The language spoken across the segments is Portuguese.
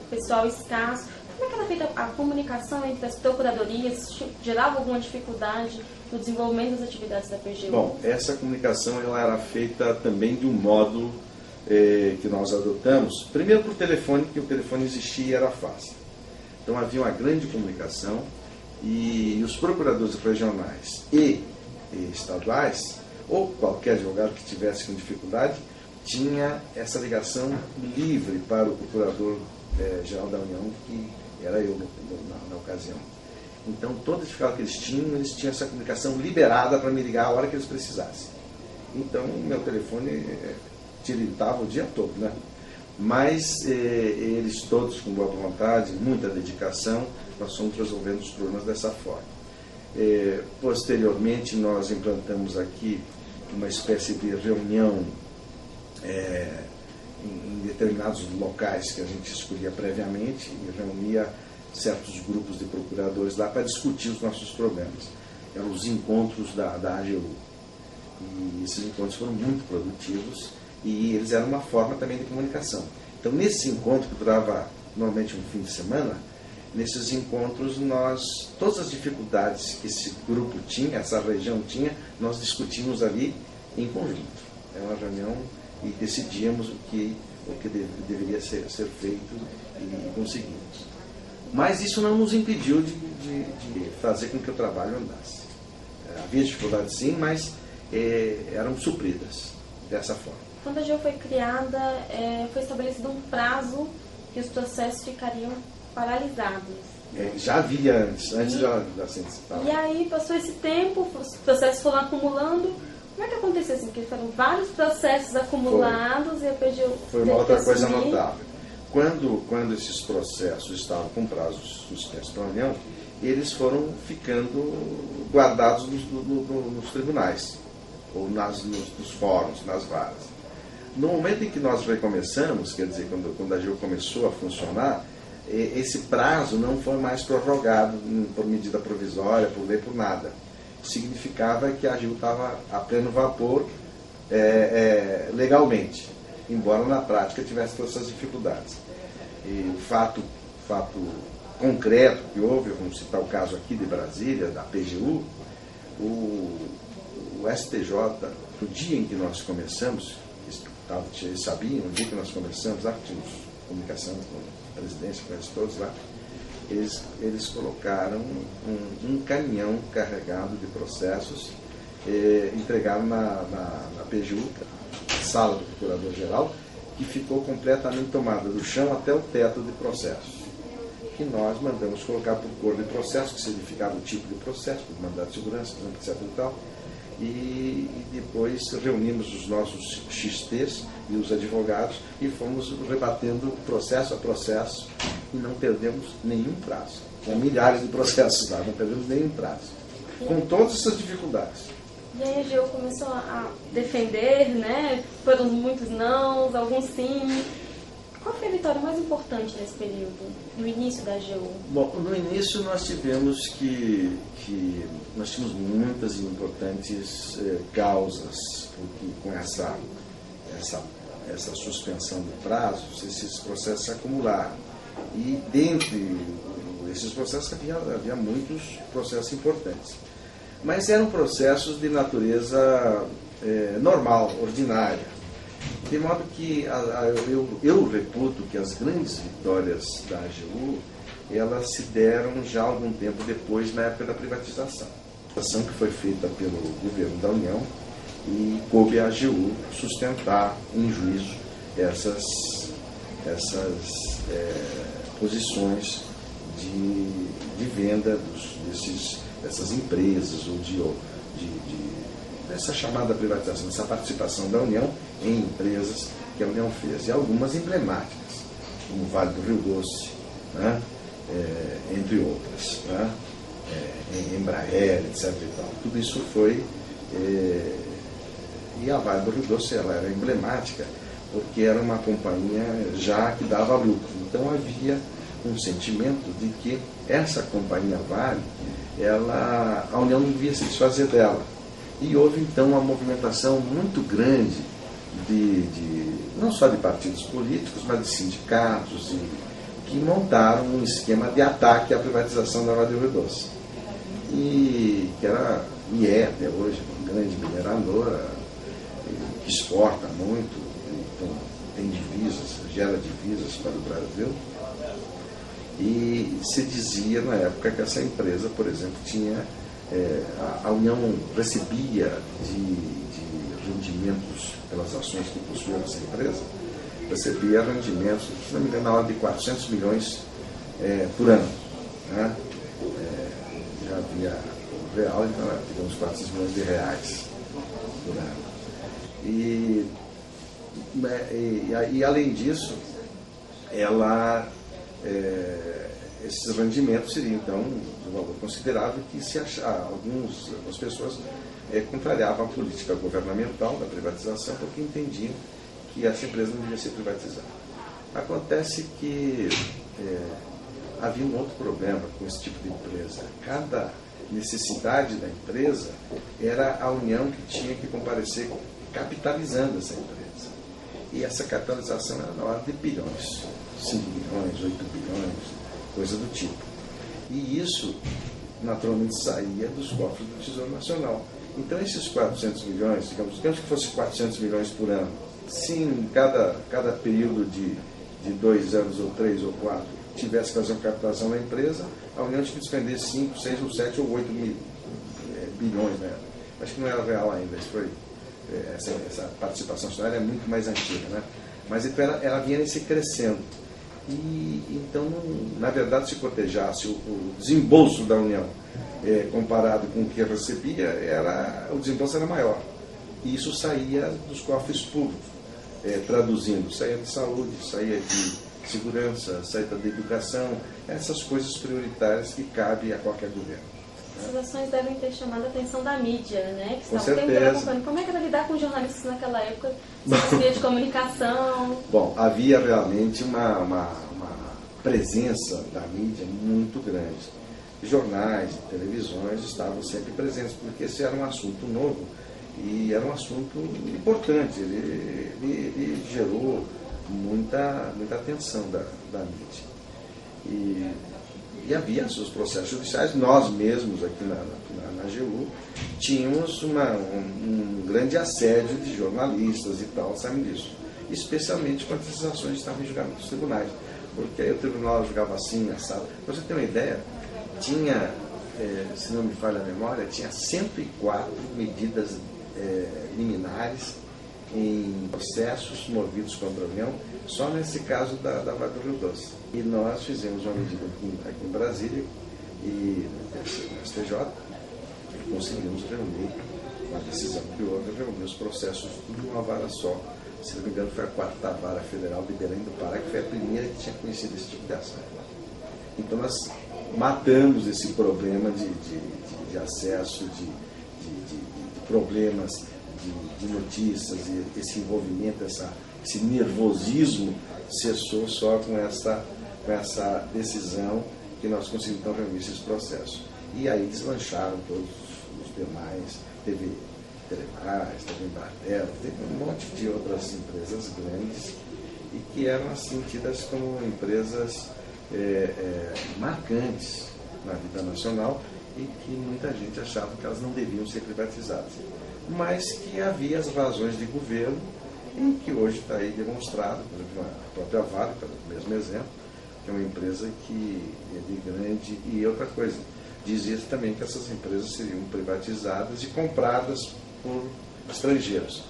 pessoal escasso. Como é que era feita a comunicação entre as procuradorias? Gerava alguma dificuldade no desenvolvimento das atividades da PGU? Bom, essa comunicação ela era feita também de um modo que nós adotamos. Primeiro por telefone, que o telefone existia e era fácil. Então havia uma grande comunicação e os procuradores regionais e estaduais, ou qualquer advogado que tivesse com dificuldade, tinha essa ligação livre para o Procurador-Geral da União, que era eu na ocasião. Então, toda a dificuldade que eles tinham essa comunicação liberada para me ligar a hora que eles precisassem. Então, meu telefone tiritava o dia todo, né? Mas eles todos com boa vontade, muita dedicação, nós fomos resolvendo os problemas dessa forma. Posteriormente, nós implantamos aqui uma espécie de reunião em determinados locais que a gente escolhia previamente e reunia certos grupos de procuradores lá para discutir os nossos problemas. Eram os encontros da AGU. E esses encontros foram muito produtivos e eles eram uma forma também de comunicação. Então, nesse encontro, que durava normalmente um fim de semana, nesses encontros todas as dificuldades que esse grupo tinha, essa região tinha, nós discutimos ali em conjunto. É uma reunião e decidíamos o que deveria ser feito e conseguimos. Mas isso não nos impediu de fazer com que o trabalho andasse. Havia dificuldades sim, mas eram supridas dessa forma. Quando a AGU foi criada, foi estabelecido um prazo que os processos ficariam paralisados. Já havia antes da ciência. E aí passou esse tempo, os processos foram acumulando. Como é que aconteceu assim? Porque foram vários processos acumulados e a PGU... Foi uma outra coisa notável. Quando esses processos estavam com prazos suspensos pela União, eles foram ficando guardados nos tribunais, ou nos fóruns, nas varas. No momento em que nós recomeçamos, quer dizer, quando a AGU começou a funcionar, esse prazo não foi mais prorrogado por medida provisória, por lei, por nada. Significava que a AGU estava a pleno vapor legalmente, embora na prática tivesse todas essas dificuldades. E o fato concreto que houve, vamos citar o caso aqui de Brasília, da PGU, o STJ, no dia em que nós começamos, eles sabiam, no dia que nós começamos, lá que tínhamos comunicação com a presidência, com eles todos lá, eles colocaram um caminhão carregado de processos, entregaram na PGU, sala do Procurador-Geral, que ficou completamente tomada do chão até o teto de processos, que nós mandamos colocar por cor de processo, que significava o tipo de processo, por mandado de segurança, etc. e tal, e depois reunimos os nossos XTs e os advogados e fomos rebatendo processo a processo e não perdemos nenhum prazo. Tinha milhares de processos lá, não perdemos nenhum prazo. Com todas essas dificuldades. E aí a AGU começou a defender, né? Foram muitos nãos, alguns sim. Qual foi a vitória mais importante nesse período, no início da AGU? Bom, no início nós tivemos nós tínhamos muitas e importantes causas, porque com essa suspensão de prazos, esses processos se acumularam. E dentre esses processos havia muitos processos importantes. Mas eram processos de natureza normal, ordinária. De modo que eu reputo que as grandes vitórias da AGU, elas se deram já algum tempo depois, na época da privatização. A ação que foi feita pelo governo da União e coube à AGU sustentar em juízo essas posições de venda dessas empresas ou dessa chamada privatização, dessa participação da União em empresas que a União fez. E algumas emblemáticas, como o Vale do Rio Doce, né? Entre outras, né? Embraer, etc. E tal. Tudo isso foi... E a Vale do Rio Doce ela era emblemática porque era uma companhia já que dava lucro. Então havia um sentimento de que essa companhia Vale, a União não devia se desfazer dela. E houve então uma movimentação muito grande não só de partidos políticos, mas de sindicatos que montaram um esquema de ataque à privatização da Vale do Rio Doce. E é até hoje uma grande mineradora, que exporta muito, então tem divisas, gera divisas para o Brasil. E se dizia na época que essa empresa, por exemplo, tinha, a União recebia de rendimentos pelas ações que possuía essa empresa, recebia rendimentos, se não me engano, na ordem de 400 milhões por ano. Né? Já havia o real, então digamos 400 milhões de reais por ano. E além disso, esses rendimentos seriam então de um valor considerável que se achar, algumas pessoas contrariavam a política governamental da privatização porque entendiam que essa empresa não devia ser privatizada. Acontece que havia um outro problema com esse tipo de empresa. Cada necessidade da empresa era a União que tinha que comparecer capitalizando essa empresa. E essa capitalização era na ordem de bilhões, 5 bilhões, 8 bilhões, coisa do tipo. E isso, naturalmente, saía dos cofres do Tesouro Nacional. Então, esses 400 milhões, digamos que fosse 400 milhões por ano, se em cada período de 2 anos, ou 3 ou 4, tivesse que fazer uma capitalização na empresa, a União tinha que despender 5, 6 ou 7 ou 8 bilhões, né? Acho que não era real ainda, isso foi, essa participação acionária é muito mais antiga, né? Mas então ela vinha se crescendo. E então, na verdade, se cotejasse o desembolso da União comparado com o que recebia, o desembolso era maior. E isso saía dos cofres públicos, traduzindo, saía de saúde, saía de segurança, saía da educação, essas coisas prioritárias que cabem a qualquer governo. Essas ações devem ter chamado a atenção da mídia, né? Que com certeza. Como é que era lidar com jornalistas naquela época, sem meio de comunicação? Bom, havia realmente uma presença da mídia muito grande. Jornais, televisões estavam sempre presentes, porque esse era um assunto novo e era um assunto importante. Ele gerou muita atenção da mídia. E havia seus processos judiciais. Nós mesmos aqui na AGU tínhamos um grande assédio de jornalistas e tal, sabe disso. Especialmente quando essas ações estavam em julgamento dos tribunais. Porque aí o tribunal julgava assim, assado. Para você ter uma ideia, tinha, se não me falha a memória, tinha 104 medidas liminares em processos movidos contra a União, só nesse caso da Vale do Rio Doce. E nós fizemos uma medida aqui em Brasília e no STJ e conseguimos reunir, uma decisão que houve, reunir os processos tudo numa vara só. Se não me engano, foi a 4ª Vara Federal de Belém do Pará, que foi a primeira que tinha conhecido esse tipo de ação. Então nós matamos esse problema de acesso, de problemas, de notícias, e esse envolvimento, esse nervosismo cessou só com essa decisão que nós conseguimos então reunir esses processos. E aí deslancharam todos os demais, teve Telebrás, teve Embratel, teve um monte de outras empresas grandes e que eram assim tidas como empresas marcantes na vida nacional e que muita gente achava que elas não deviam ser privatizadas. Mas que havia as razões de governo e que hoje está aí demonstrado, por exemplo, a própria Vale, pelo mesmo exemplo, que é uma empresa que é de grande. E outra coisa, dizia-se também que essas empresas seriam privatizadas e compradas por estrangeiros.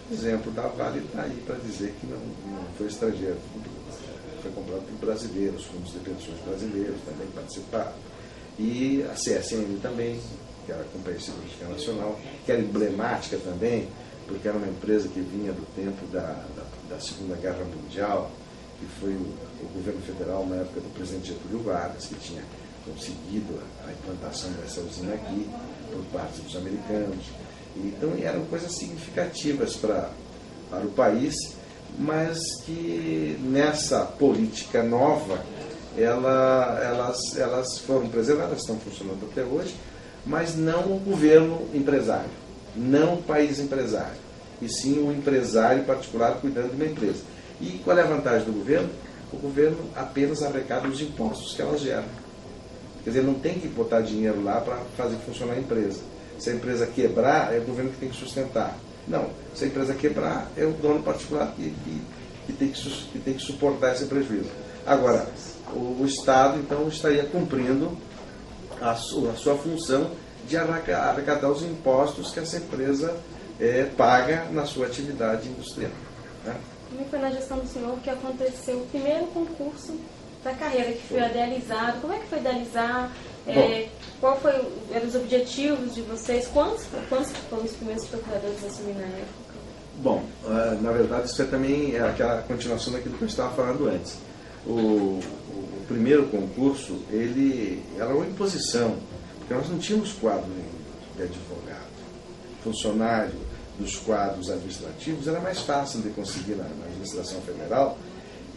O exemplo da Vale está aí para dizer que não foi estrangeiro, foi comprado por brasileiros, fundos de pensões brasileiros também participaram. E a CSN também, que era a Companhia Siderúrgica Nacional, que era emblemática também, porque era uma empresa que vinha do tempo da Segunda Guerra Mundial, que foi o governo federal, na época do presidente Getúlio Vargas, que tinha conseguido a implantação dessa usina aqui por parte dos americanos. Então eram coisas significativas para o país, mas que nessa política nova elas foram preservadas, estão funcionando até hoje, mas não o governo empresário, não o país empresário, e sim o empresário particular cuidando de uma empresa. E qual é a vantagem do governo? o governo apenas arrecada os impostos que elas geram. Quer dizer, não tem que botar dinheiro lá para fazer funcionar a empresa. Se a empresa quebrar, é o governo que tem que sustentar. Não, se a empresa quebrar, é o dono particular que tem que suportar esse prejuízo. Agora, o Estado, então, estaria cumprindo a sua função de arrecadar os impostos que essa empresa paga na sua atividade industrial. Né? Como foi na gestão do senhor que aconteceu o primeiro concurso da carreira, que foi idealizado? Como é que foi idealizar? Qual eram os objetivos de vocês? Quantos foram os primeiros procuradores a assumir na época? Bom, na verdade isso também é aquela continuação daquilo que eu estava falando antes. O primeiro concurso, ele era uma imposição, porque nós não tínhamos quadro de advogado. Funcionário dos quadros administrativos era mais fácil de conseguir na administração federal,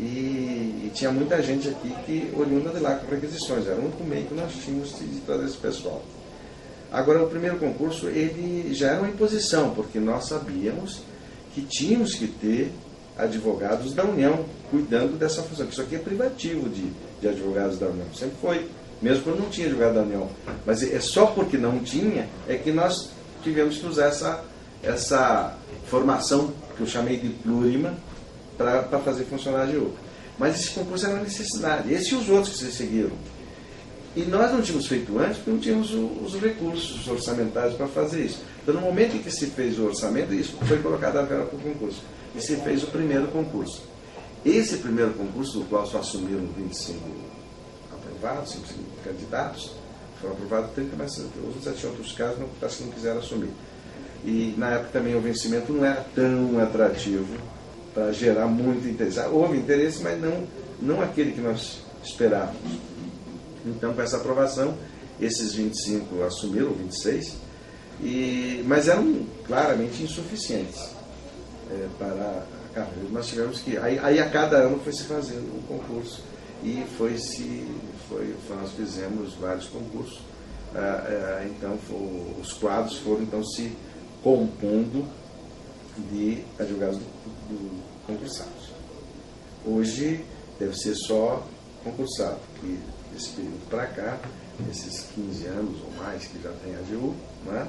e tinha muita gente aqui que oriunda de lá com requisições, era o único meio que nós tínhamos de trazer esse pessoal. Agora, o primeiro concurso, ele já era uma imposição, porque nós sabíamos que tínhamos que ter advogados da União cuidando dessa função, que isso aqui é privativo de advogados da União, sempre foi, mesmo quando não tinha advogado da União. Mas é só porque não tinha é que nós tivemos que usar essa formação, que eu chamei de plurima, para fazer funcionar a AGU. Mas esse concurso era uma necessidade, esse e os outros que se seguiram. E nós não tínhamos feito antes porque não tínhamos os recursos orçamentários para fazer isso. Então, no momento em que se fez o orçamento, isso foi colocado a vela para o concurso. E se fez o primeiro concurso. Esse primeiro concurso, do qual só assumiram 25 aprovados, 25 candidatos, foram aprovados 30, mas os outros já tinham outros casos, que não quiseram assumir. E na época também o vencimento não era tão atrativo para gerar muito interesse. Houve interesse, mas não aquele que nós esperávamos. Então, com essa aprovação, esses 25 assumiram, 26, mas eram claramente insuficientes para a carreira. Nós tivemos que... Aí a cada ano foi se fazendo um concurso e nós fizemos vários concursos. Então, os quadros foram então se compondo de advogados concursados. Hoje deve ser só concursado, porque desse período para cá, esses 15 anos ou mais que já tem a AGU, né,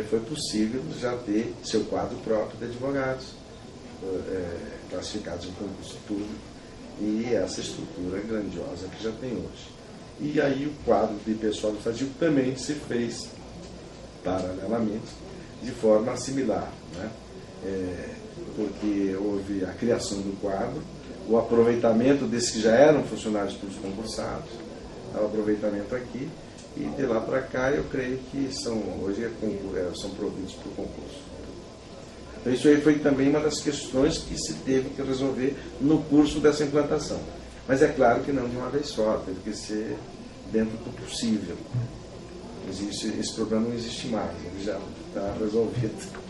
foi possível já ter seu quadro próprio de advogados classificados em concurso público e essa estrutura grandiosa que já tem hoje. E aí o quadro de pessoal administrativo também se fez paralelamente de forma similar, né? Porque houve a criação do quadro, o aproveitamento desses que já eram funcionários públicos concursados, o aproveitamento aqui, e de lá para cá eu creio que hoje são providos para o concurso. Então isso aí foi também uma das questões que se teve que resolver no curso dessa implantação. Mas é claro que não de uma vez só, teve que ser dentro do possível. Esse problema não existe mais, ele já está resolvido.